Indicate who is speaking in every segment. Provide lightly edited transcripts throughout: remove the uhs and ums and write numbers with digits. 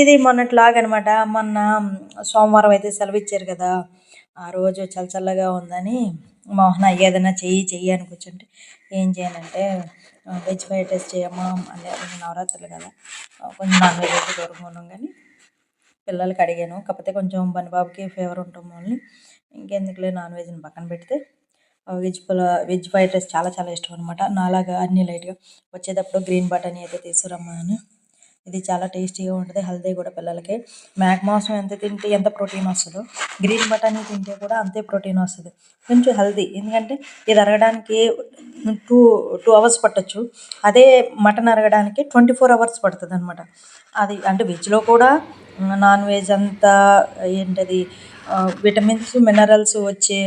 Speaker 1: ఇది మొన్నట్లాగనమాట. మొన్న సోమవారం అయితే సెలవిచ్చారు కదా! ఆ రోజు చల్లగా ఉందని మోహన ఏదైనా చెయ్యి అని కూర్చుంటే ఏం చేయనంటే వెజ్ ఫ్రైడ్ రైస్ చేయమ్మా అంటే నవరాత్రులు కదా! కొంచెం నాన్ వెజ్ అయితే దూరంగా ఉన్నాం కానీ పిల్లలకి అడిగాను. కాకపోతే కొంచెం బనిబాబుకి ఫీవర్ ఉండటం వల్ల ఇంకెందుకులే నాన్ వెజ్ని పక్కన పెడితే వెజ్ ఫ్రైడ్ రైస్ చాలా ఇష్టం అనమాట. నాలాగా అన్నీ లైట్గా వచ్చేటప్పుడు గ్రీన్ బటానీ అయితే తీసుకురమ్మని. ఇది చాలా టేస్టీగా ఉంటుంది, హెల్తీ కూడా పిల్లలకి. మేక మాంసం ఎంత తింటే ఎంత ప్రోటీన్ వస్తుందో గ్రీన్ బటానీ తింటే కూడా అంతే ప్రోటీన్ వస్తుంది. కొంచెం హెల్తీ, ఎందుకంటే ఇది అరగడానికి 2 అవర్స్ పట్టచ్చు. అదే మటన్ అరగడానికి 24 అవర్స్ పడుతుంది అనమాట. అది అంటే వెజ్లో కూడా నాన్ వెజ్ అంతా ఏంటది విటమిన్స్ మినరల్స్ వచ్చే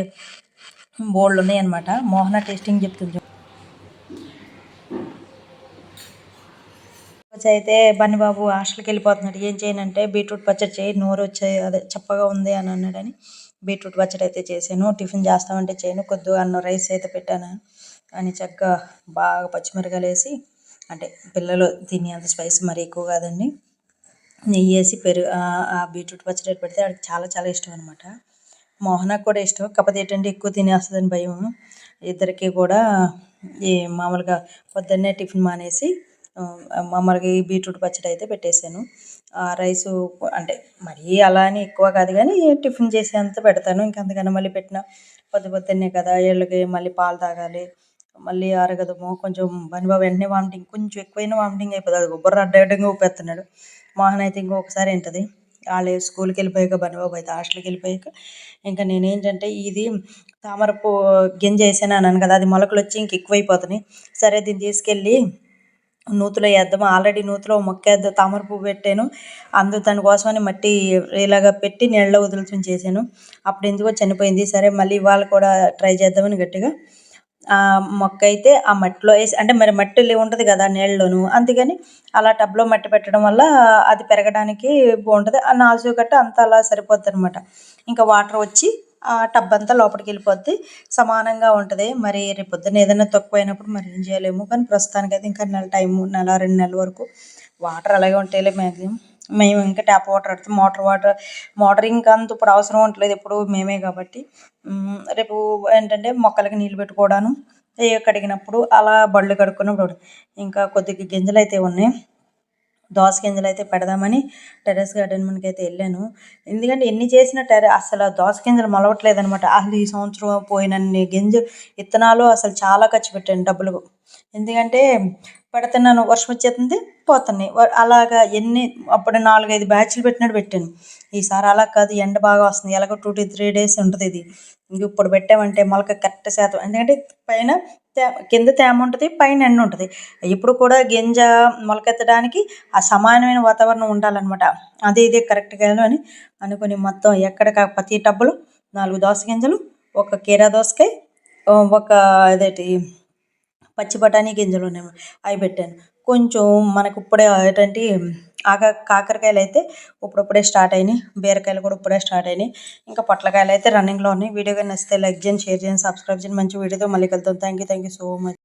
Speaker 1: బోల్డ్ ఉన్నాయి అనమాట. మోహన టేస్టింగ్ చెప్తుంది. అయితే బన్నిబాబు హాస్టల్కి వెళ్ళిపోతున్నాడు. ఏం చేయనంటే బీట్రూట్ పచ్చడి చేయి, నోరు వచ్చాయి అదే చప్పగా ఉంది అని అన్నాడని బీట్రూట్ పచ్చడి అయితే చేశాను. టిఫిన్ చేస్తామంటే చేయను, కొద్దిగా అన్నం రైస్ అయితే పెట్టాను అని చక్కగా బాగా పచ్చిమిరకాయలు వేసి, అంటే పిల్లలు తినే అంత స్పైస్ మరి ఎక్కువ కాదండి, నెయ్యి వేసి ఆ బీట్రూట్ పచ్చడి పెడితే వాడికి చాలా ఇష్టం అనమాట. మోహనకు కూడా ఇష్టం, కాకపోతే ఏంటంటే ఎక్కువ తినేస్తుందని భయం. ఇద్దరికి కూడా ఈ మామూలుగా పొద్దున్నే టిఫిన్ మానేసి మామూలుగా ఈ బీట్రూట్ పచ్చడి అయితే పెట్టేశాను. రైసు అంటే మరీ అలా అని ఎక్కువ కాదు కానీ టిఫిన్ చేసేంత పెడతాను. ఇంకంతకన్నా మళ్ళీ పెట్టిన పొద్దున్నే కదా, వీళ్ళకి మళ్ళీ పాలు తాగాలి, మళ్ళీ అరగదము. కొంచెం బనిబాబు వెంటనే వామిటింగ్, కొంచెం ఎక్కువైనా వామిటింగ్ అయిపోతుంది. అది బుర్ర అడ్డంగా ఊపేస్తున్నాడు. మోహన్ అయితే ఇంకొకసారి ఏంటది వాళ్ళు స్కూల్కి వెళ్ళిపోయాక, బనిబాబు అయితే హాస్టల్కి వెళ్ళిపోయాక ఇంకా నేనేంటంటే ఇది తామరపు గింజ వేసాను అన్నాను కదా, అది మొలకలు వచ్చి ఇంక ఎక్కువైపోతున్నాయి. సరే దీన్ని తీసుకెళ్ళి నూతిలో వేద్దాం, ఆల్రెడీ నూతిలో మొక్క వేద్దాం, తామర పువ్వు పెట్టాను, దానికోసమని మట్టి ఇలాగ పెట్టి నీళ్ళలో వదులుతూ చేశాను. అప్పుడు ఎందుకో చనిపోయింది. సరే మళ్ళీ ఇవాళ కూడా ట్రై చేద్దామని గట్టిగా మొక్క అయితే ఆ మట్టిలో వేసి, అంటే మరి మట్టి ఉంటుంది కదా నీళ్ళలోను, అందుకని అలా టబ్లో మట్టి పెట్టడం వల్ల అది పెరగడానికి బాగుంటుంది. ఆ నాసు గట్ట అంతా అలా సరిపోద్ది అనమాట. ఇంకా వాటర్ వచ్చి ఆ టబ్ అంతా లోపలికి వెళ్ళిపోద్ది, సమానంగా ఉంటుంది. మరి రేపు పొద్దున్న ఏదైనా తక్కువైనప్పుడు మరి ఏం చేయలేము. కానీ ప్రస్తుతానికైతే ఇంకా నెల టైము, 2 నెలల వరకు వాటర్ అలాగే ఉంటాయిలే మ్యాక్సిమం. మేము ఇంకా ట్యాప్ వాటర్ పెడితే మోటార్ ఇంకా అంత ఇప్పుడు అవసరం ఉండలేదు, ఎప్పుడు మేమే కాబట్టి. రేపు ఏంటంటే మొక్కలకి నీళ్ళు పెట్టుకోవడాను, కడిగినప్పుడు అలా బళ్ళు కడుక్కున్నప్పుడు ఇంకా కొద్దిగా గింజలు అయితే ఉన్నాయి. దోస గింజలు అయితే పెడదామని టెర్రస్ గార్డెన్ మనకి అయితే వెళ్ళాను. ఎందుకంటే ఎన్ని చేసినా అసలు దోస గింజలు మొలవట్లేదు అనమాట. అసలు ఈ సంవత్సరం పోయినన్ని విత్తనాలు అసలు చాలా ఖర్చు పెట్టాను డబ్బులు. ఎందుకంటే పెడుతున్నాను, వర్షం వచ్చేస్తుంది, పోతున్నాయి. అలాగా అప్పుడు 4-5 బ్యాచ్లు పెట్టినట్టు పెట్టాను. ఈసారి అలా కాదు, ఎండ బాగా వస్తుంది, ఎలాగో 2 to 3 days ఉంటుంది ఇది. ఇంక ఇప్పుడు పెట్టామంటే మొలక కరెక్ట్ శాతం, ఎందుకంటే పైన కింద తేమ ఉంటుంది, పైన ఎండ ఉంటుంది. ఇప్పుడు కూడా గింజ మొలకెత్తడానికి ఆ సమానమైన వాతావరణం ఉండాలన్నమాట. ఇదే కరెక్ట్గా అని అనుకుని మొత్తం ప్రతి టబ్బులో 4 దోస గింజలు, ఒక కీరా దోసకాయ, ఒక అదేంటి పచ్చి బఠానీ గింజలు ఉన్నాయి, అవి పెట్టాను. కొంచెం మనకు ఇప్పుడే ఏంటంటే కాకరకాయలు అయితే ఇప్పుడే స్టార్ట్ అయినాయి, బీరకాయలు కూడా ఇప్పుడే స్టార్ట్ అయినాయి, ఇంకా పొట్లకాయలు అయితే రన్నింగ్లో ఉన్నాయి. వీడియో కానీ నచ్చితే లైక్ చేయండి, షేర్ చేయండి, సబ్స్క్రైబ్ చేయండి. మంచి వీడియోతో మళ్ళీ కలుద్దాం. Thank you so much.